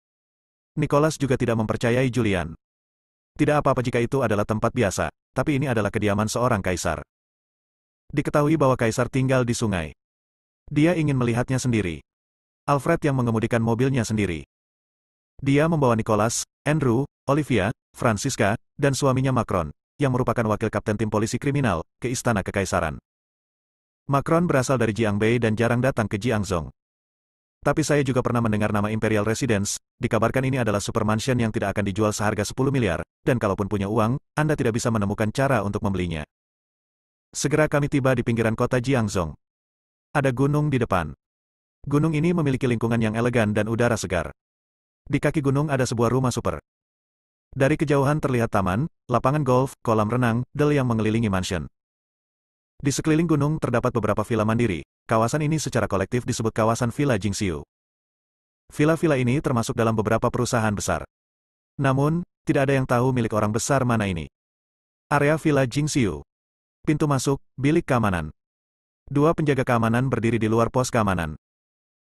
Nicholas juga tidak mempercayai Julian. Tidak apa-apa jika itu adalah tempat biasa, tapi ini adalah kediaman seorang kaisar. Diketahui bahwa kaisar tinggal di sungai. Dia ingin melihatnya sendiri. Alfred yang mengemudikan mobilnya sendiri. Dia membawa Nicholas, Andrew, Olivia, Francisca, dan suaminya Macron, yang merupakan wakil kapten tim polisi kriminal, ke Istana Kekaisaran. Macron berasal dari Jiangbei dan jarang datang ke Jiangzhong. Tapi saya juga pernah mendengar nama Imperial Residence, dikabarkan ini adalah supermansion yang tidak akan dijual seharga 10 miliar, dan kalaupun punya uang, Anda tidak bisa menemukan cara untuk membelinya. Segera kami tiba di pinggiran kota Jiangzhong. Ada gunung di depan. Gunung ini memiliki lingkungan yang elegan dan udara segar. Di kaki gunung ada sebuah rumah super. Dari kejauhan terlihat taman, lapangan golf, kolam renang, del yang mengelilingi mansion. Di sekeliling gunung terdapat beberapa villa mandiri. Kawasan ini secara kolektif disebut kawasan Villa Jingxiu. Villa-villa ini termasuk dalam beberapa perusahaan besar. Namun, tidak ada yang tahu milik orang besar mana ini. Area Villa Jingxiu. Pintu masuk, bilik keamanan. 2 penjaga keamanan berdiri di luar pos keamanan.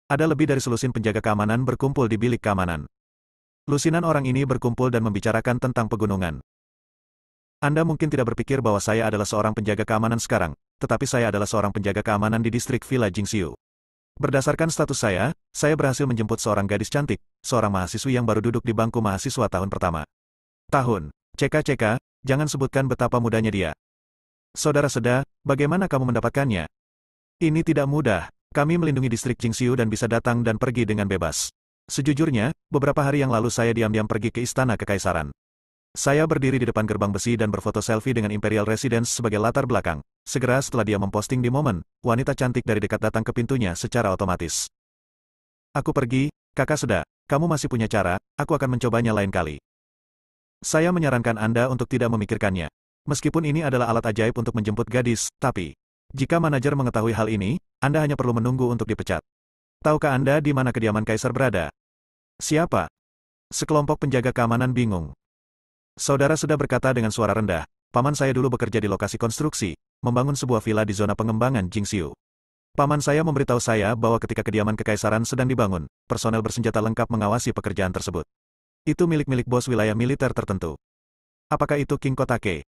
Ada lebih dari selusin penjaga keamanan berkumpul di bilik keamanan. Lusinan orang ini berkumpul dan membicarakan tentang pegunungan. Anda mungkin tidak berpikir bahwa saya adalah seorang penjaga keamanan sekarang, tetapi saya adalah seorang penjaga keamanan di distrik Villa Jingxiu. Berdasarkan status saya berhasil menjemput seorang gadis cantik, seorang mahasiswi yang baru duduk di bangku mahasiswa tahun pertama. Tahun, CK, jangan sebutkan betapa mudanya dia. Saudara Seda, bagaimana kamu mendapatkannya? Ini tidak mudah. Kami melindungi distrik Jingxiu dan bisa datang dan pergi dengan bebas. Sejujurnya, beberapa hari yang lalu saya diam-diam pergi ke Istana Kekaisaran. Saya berdiri di depan gerbang besi dan berfoto selfie dengan Imperial Residence sebagai latar belakang. Segera setelah dia memposting di momen, wanita cantik dari dekat datang ke pintunya secara otomatis. Aku pergi, Kakak Seda, kamu masih punya cara, aku akan mencobanya lain kali. Saya menyarankan Anda untuk tidak memikirkannya. Meskipun ini adalah alat ajaib untuk menjemput gadis, tapi jika manajer mengetahui hal ini, Anda hanya perlu menunggu untuk dipecat. Tahukah Anda di mana kediaman kaisar berada? Siapa? Sekelompok penjaga keamanan bingung. Saudara Seda berkata dengan suara rendah, paman saya dulu bekerja di lokasi konstruksi, membangun sebuah villa di zona pengembangan Jingxiu. Paman saya memberitahu saya bahwa ketika kediaman kekaisaran sedang dibangun, personel bersenjata lengkap mengawasi pekerjaan tersebut. Itu milik-milik bos wilayah militer tertentu. Apakah itu King Kotake?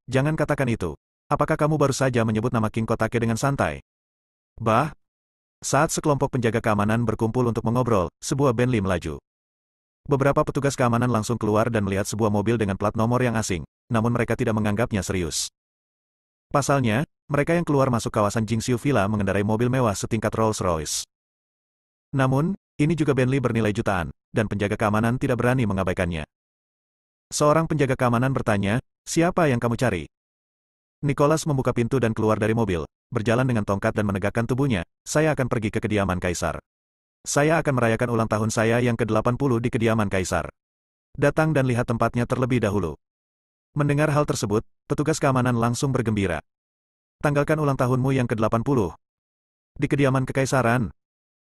Jangan katakan itu. Apakah kamu baru saja menyebut nama King Kotake dengan santai? Bah, saat sekelompok penjaga keamanan berkumpul untuk mengobrol, sebuah Bentley melaju. Beberapa petugas keamanan langsung keluar dan melihat sebuah mobil dengan plat nomor yang asing, namun mereka tidak menganggapnya serius. Pasalnya, mereka yang keluar masuk kawasan Jingxiu Villa mengendarai mobil mewah setingkat Rolls-Royce. Namun, ini juga Bentley bernilai jutaan, dan penjaga keamanan tidak berani mengabaikannya. Seorang penjaga keamanan bertanya, "Siapa yang kamu cari?" Nicholas membuka pintu dan keluar dari mobil, berjalan dengan tongkat dan menegakkan tubuhnya, "Saya akan pergi ke kediaman Kaisar. Saya akan merayakan ulang tahun saya yang ke-80 di kediaman Kaisar. Datang dan lihat tempatnya terlebih dahulu." Mendengar hal tersebut, petugas keamanan langsung bergembira. "Tanggalkan ulang tahunmu yang ke-80. Di kediaman kekaisaran.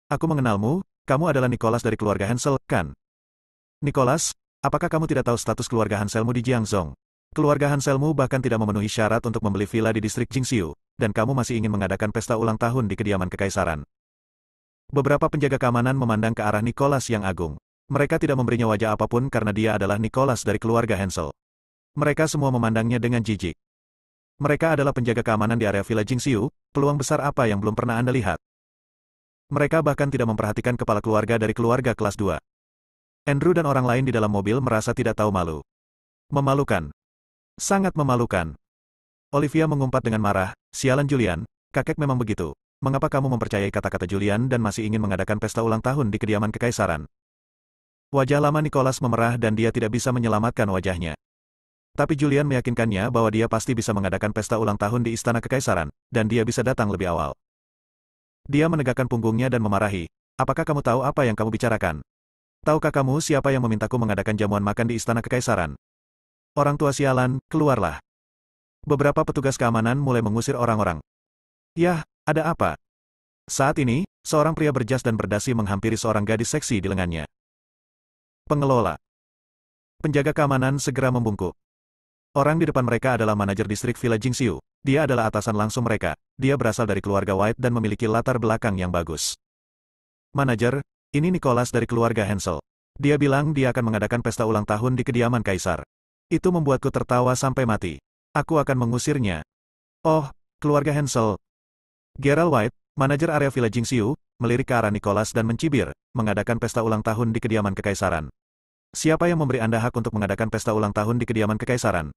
Aku mengenalmu, kamu adalah Nicholas dari keluarga Hansel, kan?" "Nicholas, apakah kamu tidak tahu status keluarga Hanselmu di Jiangzhou? Keluarga Hanselmu bahkan tidak memenuhi syarat untuk membeli villa di distrik Jingxiu, dan kamu masih ingin mengadakan pesta ulang tahun di kediaman kekaisaran." Beberapa penjaga keamanan memandang ke arah Nicholas yang agung. Mereka tidak memberinya wajah apapun karena dia adalah Nicholas dari keluarga Hansel. Mereka semua memandangnya dengan jijik. Mereka adalah penjaga keamanan di area Villa Jingxiu, peluang besar apa yang belum pernah Anda lihat? Mereka bahkan tidak memperhatikan kepala keluarga dari keluarga kelas 2. Andrew dan orang lain di dalam mobil merasa tidak tahu malu. Memalukan. Sangat memalukan. Olivia mengumpat dengan marah, "Sialan Julian, kakek memang begitu. Mengapa kamu mempercayai kata-kata Julian dan masih ingin mengadakan pesta ulang tahun di kediaman kekaisaran?" Wajah lama Nicholas memerah dan dia tidak bisa menyelamatkan wajahnya. Tapi Julian meyakinkannya bahwa dia pasti bisa mengadakan pesta ulang tahun di istana kekaisaran, dan dia bisa datang lebih awal. Dia menegakkan punggungnya dan memarahi, "Apakah kamu tahu apa yang kamu bicarakan? Tahukah kamu siapa yang memintaku mengadakan jamuan makan di istana kekaisaran? Orang tua sialan, keluarlah." Beberapa petugas keamanan mulai mengusir orang-orang. "Yah, ada apa?" Saat ini, seorang pria berjas dan berdasi menghampiri seorang gadis seksi di lengannya. "Pengelola." Penjaga keamanan segera membungkuk. Orang di depan mereka adalah manajer distrik Villa Jingxiu. Dia adalah atasan langsung mereka. Dia berasal dari keluarga White dan memiliki latar belakang yang bagus. "Manajer, ini Nicholas dari keluarga Hansel. Dia bilang dia akan mengadakan pesta ulang tahun di kediaman Kaisar. Itu membuatku tertawa sampai mati. Aku akan mengusirnya." "Oh, keluarga Hansel." Gerald White, manajer area Villa Jingxiu, melirik ke arah Nicholas dan mencibir, "Mengadakan pesta ulang tahun di kediaman kekaisaran. Siapa yang memberi Anda hak untuk mengadakan pesta ulang tahun di kediaman kekaisaran?"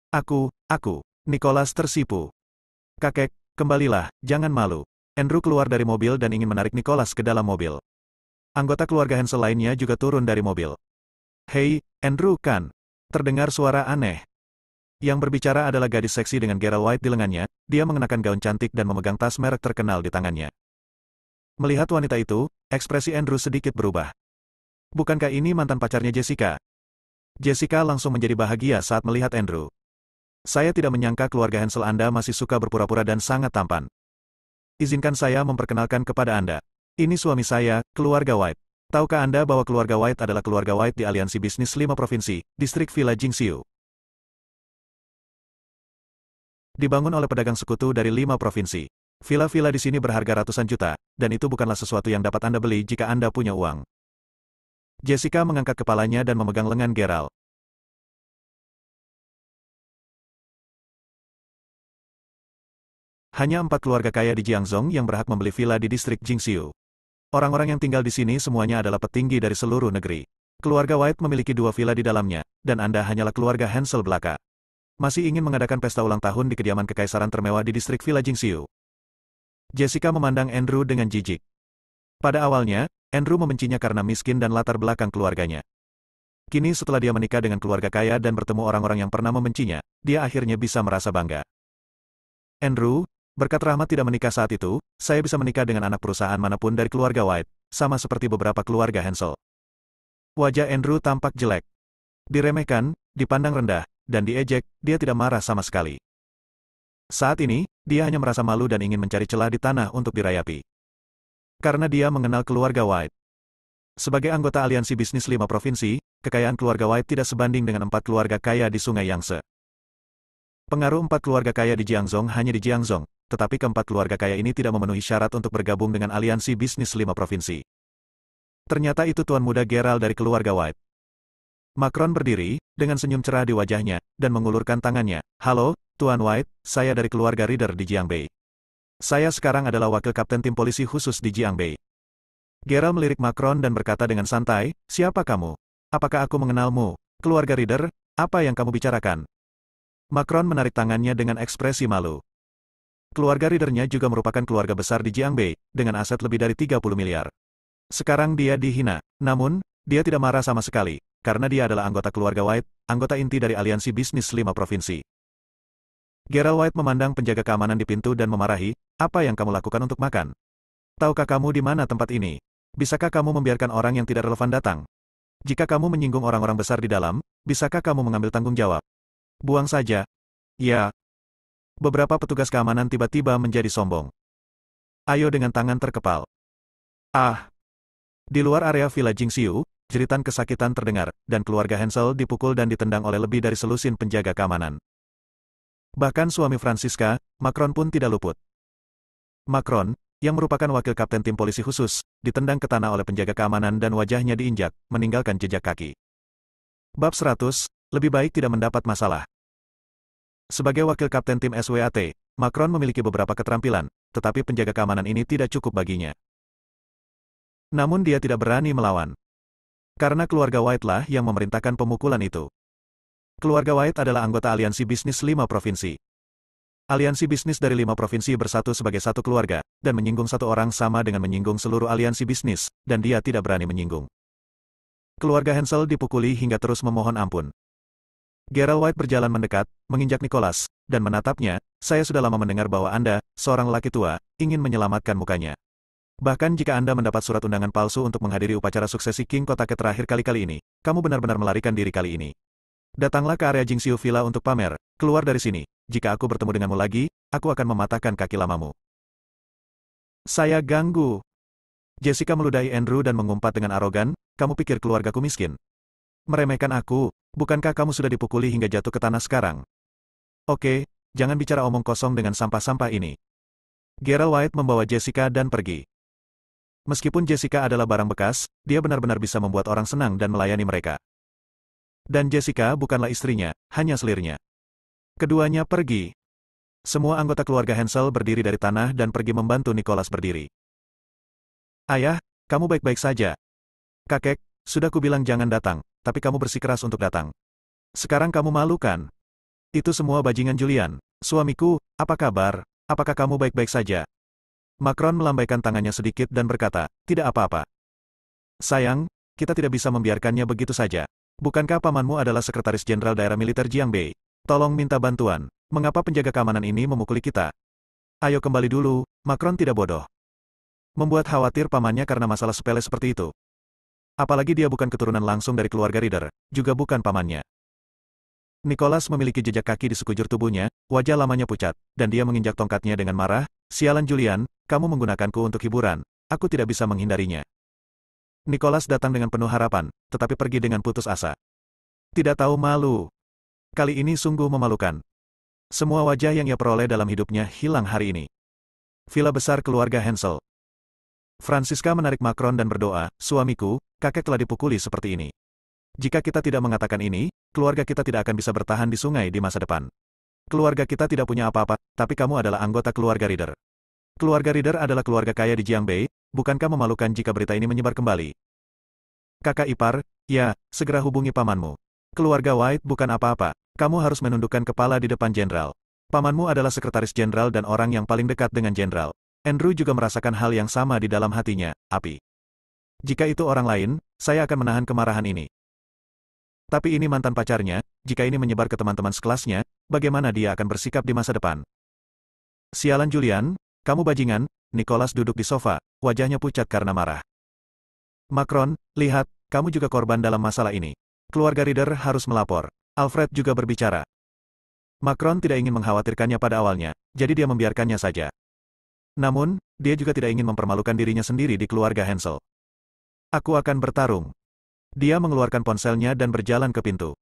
Aku. Nicholas tersipu. "Kakek, kembalilah, jangan malu." Andrew keluar dari mobil dan ingin menarik Nicholas ke dalam mobil. Anggota keluarga Hansel lainnya juga turun dari mobil. "Hei, Andrew kan?" Terdengar suara aneh. Yang berbicara adalah gadis seksi dengan Gerald White di lengannya, dia mengenakan gaun cantik dan memegang tas merek terkenal di tangannya. Melihat wanita itu, ekspresi Andrew sedikit berubah. "Bukankah ini mantan pacarnya Jessica?" Jessica langsung menjadi bahagia saat melihat Andrew. "Saya tidak menyangka keluarga Hansel Anda masih suka berpura-pura dan sangat tampan. Izinkan saya memperkenalkan kepada Anda. Ini suami saya, keluarga White. Tahukah Anda bahwa keluarga White adalah keluarga White di Aliansi Bisnis 5 Provinsi, distrik Villa Jingxiu. Dibangun oleh pedagang sekutu dari 5 provinsi. Villa-villa di sini berharga ratusan juta, dan itu bukanlah sesuatu yang dapat Anda beli jika Anda punya uang." Jessica mengangkat kepalanya dan memegang lengan Gerald. Hanya 4 keluarga kaya di Jiangzhou yang berhak membeli villa di distrik Jingxiu. Orang-orang yang tinggal di sini semuanya adalah petinggi dari seluruh negeri. Keluarga White memiliki 2 villa di dalamnya, dan Anda hanyalah keluarga Hansel belaka. Masih ingin mengadakan pesta ulang tahun di kediaman kekaisaran termewah di distrik Villa Jingxiu. Jessica memandang Andrew dengan jijik. Pada awalnya, Andrew membencinya karena miskin dan latar belakang keluarganya. Kini setelah dia menikah dengan keluarga kaya dan bertemu orang-orang yang pernah membencinya, dia akhirnya bisa merasa bangga. "Andrew, berkat Rahmat tidak menikah saat itu, saya bisa menikah dengan anak perusahaan manapun dari keluarga White, sama seperti beberapa keluarga Hansel." Wajah Andrew tampak jelek. Diremehkan, dipandang rendah, dan diejek, dia tidak marah sama sekali. Saat ini, dia hanya merasa malu dan ingin mencari celah di tanah untuk dirayapi. Karena dia mengenal keluarga White. Sebagai anggota aliansi bisnis 5 provinsi, kekayaan keluarga White tidak sebanding dengan 4 keluarga kaya di Sungai Yangtze. Pengaruh 4 keluarga kaya di Jiangzhou hanya di Jiangzhou, tetapi keempat keluarga kaya ini tidak memenuhi syarat untuk bergabung dengan aliansi bisnis 5 provinsi. Ternyata itu tuan muda Gerald dari keluarga White. Macron berdiri, dengan senyum cerah di wajahnya, dan mengulurkan tangannya. "Halo, Tuan White, saya dari keluarga Reader di Jiangbei. Saya sekarang adalah wakil kapten tim polisi khusus di Jiangbei." Gerald melirik Macron dan berkata dengan santai, "Siapa kamu? Apakah aku mengenalmu? Keluarga Reader, apa yang kamu bicarakan?" Macron menarik tangannya dengan ekspresi malu. Keluarga Ridernya juga merupakan keluarga besar di Jiangbei, dengan aset lebih dari 30 miliar. Sekarang dia dihina. Namun, dia tidak marah sama sekali, karena dia adalah anggota keluarga White, anggota inti dari aliansi bisnis 5 provinsi. Gerald White memandang penjaga keamanan di pintu dan memarahi, "Apa yang kamu lakukan untuk makan? Tahukah kamu di mana tempat ini? Bisakah kamu membiarkan orang yang tidak relevan datang? Jika kamu menyinggung orang-orang besar di dalam, bisakah kamu mengambil tanggung jawab? Buang saja." Ya. Beberapa petugas keamanan tiba-tiba menjadi sombong. Ayo dengan tangan terkepal. Ah! Di luar area Villa Jingxiu, jeritan kesakitan terdengar, dan keluarga Hensel dipukul dan ditendang oleh lebih dari selusin penjaga keamanan. Bahkan suami Francisca, Macron pun tidak luput. Macron, yang merupakan wakil kapten tim polisi khusus, ditendang ke tanah oleh penjaga keamanan dan wajahnya diinjak, meninggalkan jejak kaki. Bab 100, lebih baik tidak mendapat masalah. Sebagai wakil kapten tim SWAT, Macron memiliki beberapa keterampilan, tetapi penjaga keamanan ini tidak cukup baginya. Namun dia tidak berani melawan. Karena keluarga White lah yang memerintahkan pemukulan itu. Keluarga White adalah anggota aliansi bisnis 5 provinsi. Aliansi bisnis dari 5 provinsi bersatu sebagai satu keluarga, dan menyinggung satu orang sama dengan menyinggung seluruh aliansi bisnis, dan dia tidak berani menyinggung. Keluarga Hensel dipukuli hingga terus memohon ampun. Gerald White berjalan mendekat, menginjak Nicholas, dan menatapnya. "Saya sudah lama mendengar bahwa Anda, seorang lelaki tua, ingin menyelamatkan mukanya. Bahkan jika Anda mendapat surat undangan palsu untuk menghadiri upacara suksesi King Kotake terakhir kali-kali ini, kamu benar-benar melarikan diri kali ini. Datanglah ke area Jingxiu Villa untuk pamer, keluar dari sini. Jika aku bertemu denganmu lagi, aku akan mematahkan kaki lamamu." "Saya ganggu." Jessica meludahi Andrew dan mengumpat dengan arogan, "Kamu pikir keluargaku miskin? Meremehkan aku, bukankah kamu sudah dipukuli hingga jatuh ke tanah sekarang? Oke, jangan bicara omong kosong dengan sampah-sampah ini." Gerald White membawa Jessica dan pergi. Meskipun Jessica adalah barang bekas, dia benar-benar bisa membuat orang senang dan melayani mereka. Dan Jessica bukanlah istrinya, hanya selirnya. Keduanya pergi. Semua anggota keluarga Hensel berdiri dari tanah dan pergi membantu Nicholas berdiri. "Ayah, kamu baik-baik saja." "Kakek, sudah kubilang jangan datang, tapi kamu bersikeras untuk datang. Sekarang kamu malu kan? Itu semua bajingan Julian. Suamiku, apa kabar? Apakah kamu baik-baik saja?" Macron melambaikan tangannya sedikit dan berkata, "Tidak apa-apa. Sayang, kita tidak bisa membiarkannya begitu saja. Bukankah pamanmu adalah sekretaris jenderal daerah militer Jiangbei? Tolong minta bantuan. Mengapa penjaga keamanan ini memukuli kita? Ayo kembali dulu." Macron tidak bodoh. Membuat khawatir pamannya karena masalah sepele seperti itu. Apalagi dia bukan keturunan langsung dari keluarga Rider, juga bukan pamannya. Nicholas memiliki jejak kaki di sekujur tubuhnya, wajah lamanya pucat, dan dia menginjak tongkatnya dengan marah. "Sialan Julian, kamu menggunakanku untuk hiburan. Aku tidak bisa menghindarinya." Nicholas datang dengan penuh harapan, tetapi pergi dengan putus asa. Tidak tahu malu. Kali ini sungguh memalukan. Semua wajah yang ia peroleh dalam hidupnya hilang hari ini. Villa besar keluarga Hensel. Francisca menarik Macron dan berdoa, "Suamiku, kakek telah dipukuli seperti ini. Jika kita tidak mengatakan ini, keluarga kita tidak akan bisa bertahan di sungai di masa depan. Keluarga kita tidak punya apa-apa, tapi kamu adalah anggota keluarga Rider. Keluarga Rider adalah keluarga kaya di Jiangbei, bukankah memalukan jika berita ini menyebar kembali?" "Kakak ipar, ya, segera hubungi pamanmu. Keluarga White bukan apa-apa, kamu harus menundukkan kepala di depan jenderal. Pamanmu adalah sekretaris jenderal dan orang yang paling dekat dengan jenderal." Andrew juga merasakan hal yang sama di dalam hatinya, api. "Jika itu orang lain, saya akan menahan kemarahan ini. Tapi ini mantan pacarnya, jika ini menyebar ke teman-teman sekelasnya, bagaimana dia akan bersikap di masa depan?" "Sialan Julian, kamu bajingan." Nicholas duduk di sofa, wajahnya pucat karena marah. "Macron, lihat, kamu juga korban dalam masalah ini. Keluarga Rider harus melapor." Alfred juga berbicara. Macron tidak ingin mengkhawatirkannya pada awalnya, jadi dia membiarkannya saja. Namun, dia juga tidak ingin mempermalukan dirinya sendiri di keluarga Hensel. "Aku akan bertarung." Dia mengeluarkan ponselnya dan berjalan ke pintu.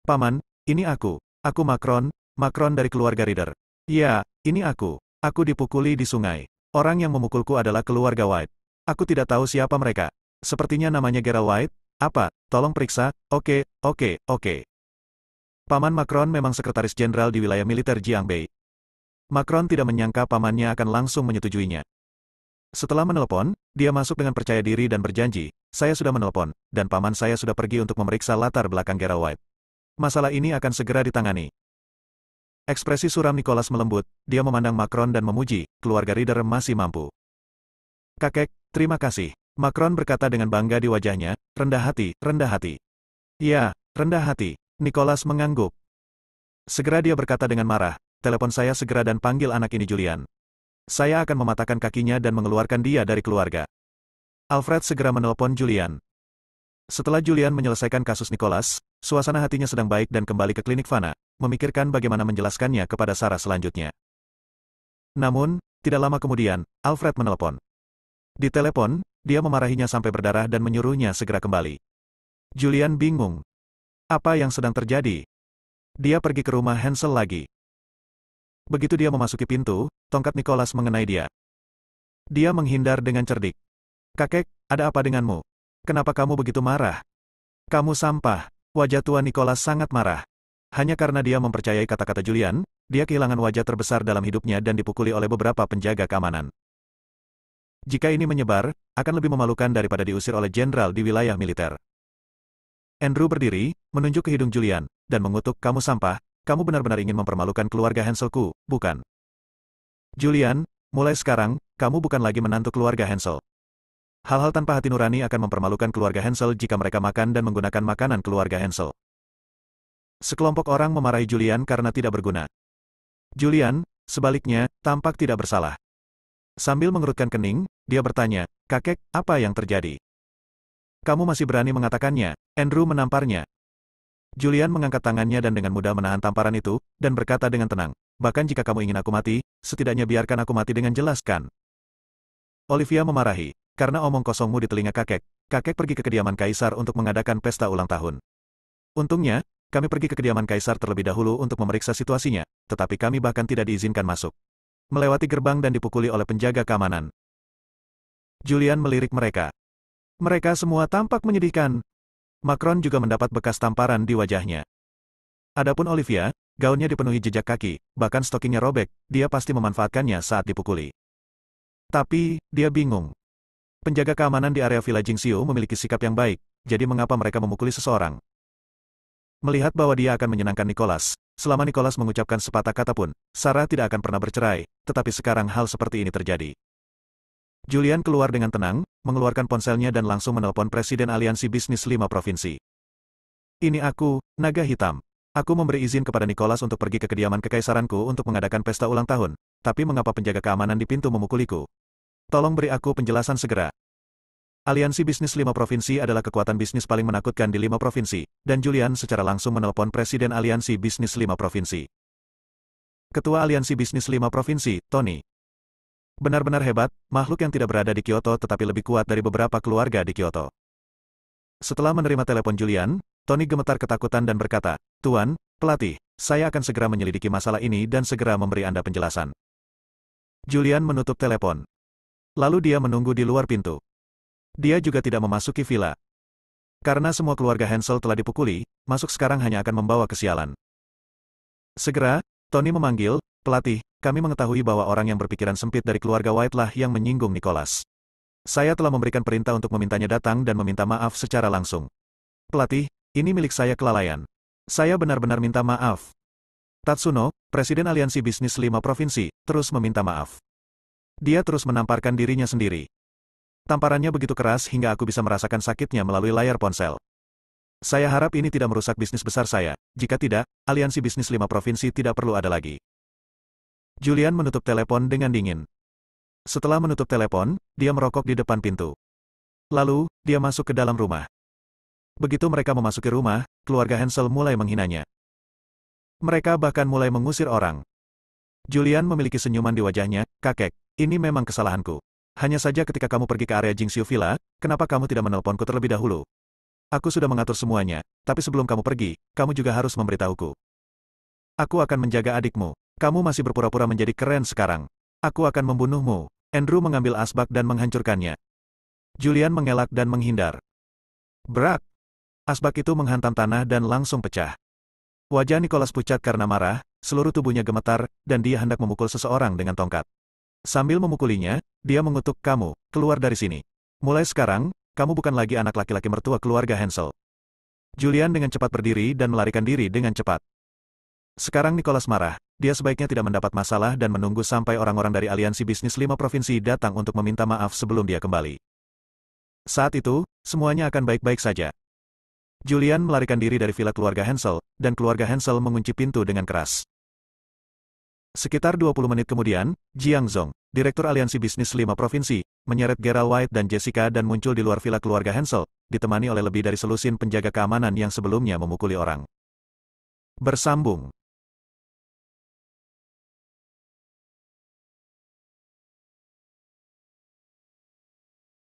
"Paman, ini aku. Aku Macron, Macron dari keluarga Rider. Ya, ini aku. Aku dipukuli di sungai. Orang yang memukulku adalah keluarga White. Aku tidak tahu siapa mereka. Sepertinya namanya Gerald White. Apa? Tolong periksa." Oke. Paman Macron memang sekretaris jenderal di wilayah militer Jiangbei. Macron tidak menyangka pamannya akan langsung menyetujuinya. Setelah menelepon, dia masuk dengan percaya diri dan berjanji, "Saya sudah menelepon, dan paman saya sudah pergi untuk memeriksa latar belakang Gerald White. Masalah ini akan segera ditangani." Ekspresi suram Nicholas melembut, dia memandang Macron dan memuji, keluarga Rieder masih mampu. Kakek, terima kasih. Macron berkata dengan bangga di wajahnya, rendah hati, rendah hati. Ya, rendah hati. Nicholas mengangguk. Segera dia berkata dengan marah, telepon saya segera dan panggil anak ini Julian. Saya akan mematahkan kakinya dan mengeluarkan dia dari keluarga. Alfred segera menelpon Julian. Setelah Julian menyelesaikan kasus Nicholas, suasana hatinya sedang baik dan kembali ke klinik Fana, memikirkan bagaimana menjelaskannya kepada Sarah selanjutnya. Namun, tidak lama kemudian, Alfred menelpon. Di telepon, dia memarahinya sampai berdarah dan menyuruhnya segera kembali. Julian bingung. Apa yang sedang terjadi? Dia pergi ke rumah Hansel lagi. Begitu dia memasuki pintu, tongkat Nicholas mengenai dia. Dia menghindar dengan cerdik. Kakek, ada apa denganmu? Kenapa kamu begitu marah? Kamu sampah. Wajah tua Nicholas sangat marah. Hanya karena dia mempercayai kata-kata Julian, dia kehilangan wajah terbesar dalam hidupnya dan dipukuli oleh beberapa penjaga keamanan. Jika ini menyebar, akan lebih memalukan daripada diusir oleh jenderal di wilayah militer. Andrew berdiri, menunjuk ke hidung Julian, dan mengutuk, kamu sampah, kamu benar-benar ingin mempermalukan keluarga Hanselku, bukan? Julian, mulai sekarang, kamu bukan lagi menantu keluarga Hansel. Hal-hal tanpa hati nurani akan mempermalukan keluarga Hansel jika mereka makan dan menggunakan makanan keluarga Hansel. Sekelompok orang memarahi Julian karena tidak berguna. Julian, sebaliknya, tampak tidak bersalah. Sambil mengerutkan kening, dia bertanya, kakek, apa yang terjadi? Kamu masih berani mengatakannya? Andrew menamparnya. Julian mengangkat tangannya dan dengan mudah menahan tamparan itu, dan berkata dengan tenang, bahkan jika kamu ingin aku mati, setidaknya biarkan aku mati dengan jelas kan? Olivia memarahi. Karena omong kosongmu di telinga kakek, kakek pergi ke kediaman kaisar untuk mengadakan pesta ulang tahun. Untungnya, kami pergi ke kediaman kaisar terlebih dahulu untuk memeriksa situasinya, tetapi kami bahkan tidak diizinkan masuk. Melewati gerbang dan dipukuli oleh penjaga keamanan. Julian melirik mereka. Mereka semua tampak menyedihkan. Macron juga mendapat bekas tamparan di wajahnya. Adapun Olivia, gaunnya dipenuhi jejak kaki, bahkan stokingnya robek, dia pasti memanfaatkannya saat dipukuli. Tapi, dia bingung. Penjaga keamanan di area Villa Jingxiu memiliki sikap yang baik, jadi mengapa mereka memukuli seseorang? Melihat bahwa dia akan menyenangkan Nicholas, selama Nicholas mengucapkan sepatah kata pun, Sarah tidak akan pernah bercerai, tetapi sekarang hal seperti ini terjadi. Julian keluar dengan tenang, mengeluarkan ponselnya dan langsung menelpon Presiden Aliansi Bisnis 5 Provinsi. Ini aku, Naga Hitam. Aku memberi izin kepada Nicholas untuk pergi ke kediaman kekaisaranku untuk mengadakan pesta ulang tahun, tapi mengapa penjaga keamanan di pintu memukuliku? Tolong beri aku penjelasan segera. Aliansi Bisnis 5 Provinsi adalah kekuatan bisnis paling menakutkan di 5 provinsi, dan Julian secara langsung menelpon Presiden Aliansi Bisnis 5 Provinsi. Ketua Aliansi Bisnis 5 Provinsi, Tony. Benar-benar hebat, makhluk yang tidak berada di Kyoto tetapi lebih kuat dari beberapa keluarga di Kyoto. Setelah menerima telepon Julian, Tony gemetar ketakutan dan berkata, Tuan, pelatih, saya akan segera menyelidiki masalah ini dan segera memberi Anda penjelasan. Julian menutup telepon. Lalu dia menunggu di luar pintu. Dia juga tidak memasuki villa. Karena semua keluarga Hansel telah dipukuli, masuk sekarang hanya akan membawa kesialan. Segera, Tony memanggil, pelatih, kami mengetahui bahwa orang yang berpikiran sempit dari keluarga White lah yang menyinggung Nicholas. Saya telah memberikan perintah untuk memintanya datang dan meminta maaf secara langsung. Pelatih, ini milik saya kelalaian. Saya benar-benar minta maaf. Tatsuno, Presiden Aliansi Bisnis 5 Provinsi, terus meminta maaf. Dia terus menamparkan dirinya sendiri. Tamparannya begitu keras hingga aku bisa merasakan sakitnya melalui layar ponsel. Saya harap ini tidak merusak bisnis besar saya, jika tidak, Aliansi Bisnis 5 Provinsi tidak perlu ada lagi. Julian menutup telepon dengan dingin. Setelah menutup telepon, dia merokok di depan pintu. Lalu, dia masuk ke dalam rumah. Begitu mereka memasuki rumah, keluarga Hansel mulai menghinanya. Mereka bahkan mulai mengusir orang. Julian memiliki senyuman di wajahnya, kakek, ini memang kesalahanku. Hanya saja ketika kamu pergi ke area Jingxiu Villa, kenapa kamu tidak menelponku terlebih dahulu? Aku sudah mengatur semuanya, tapi sebelum kamu pergi, kamu juga harus memberitahuku. Aku akan menjaga adikmu. Kamu masih berpura-pura menjadi keren sekarang. Aku akan membunuhmu. Andrew mengambil asbak dan menghancurkannya. Julian mengelak dan menghindar. Brak! Asbak itu menghantam tanah dan langsung pecah. Wajah Nicholas pucat karena marah, seluruh tubuhnya gemetar, dan dia hendak memukul seseorang dengan tongkat. Sambil memukulinya, dia mengutuk, kamu, keluar dari sini. Mulai sekarang, kamu bukan lagi anak laki-laki mertua keluarga Hansel. Julian dengan cepat berdiri dan melarikan diri dengan cepat. Sekarang Nicholas marah, dia sebaiknya tidak mendapat masalah dan menunggu sampai orang-orang dari Aliansi Bisnis 5 Provinsi datang untuk meminta maaf sebelum dia kembali. Saat itu, semuanya akan baik-baik saja. Julian melarikan diri dari villa keluarga Hansel, dan keluarga Hansel mengunci pintu dengan keras. Sekitar 20 menit kemudian, Jiang Zong, Direktur Aliansi Bisnis 5 Provinsi, menyeret Gerald White dan Jessica dan muncul di luar villa keluarga Hansel, ditemani oleh lebih dari selusin penjaga keamanan yang sebelumnya memukuli orang. Bersambung.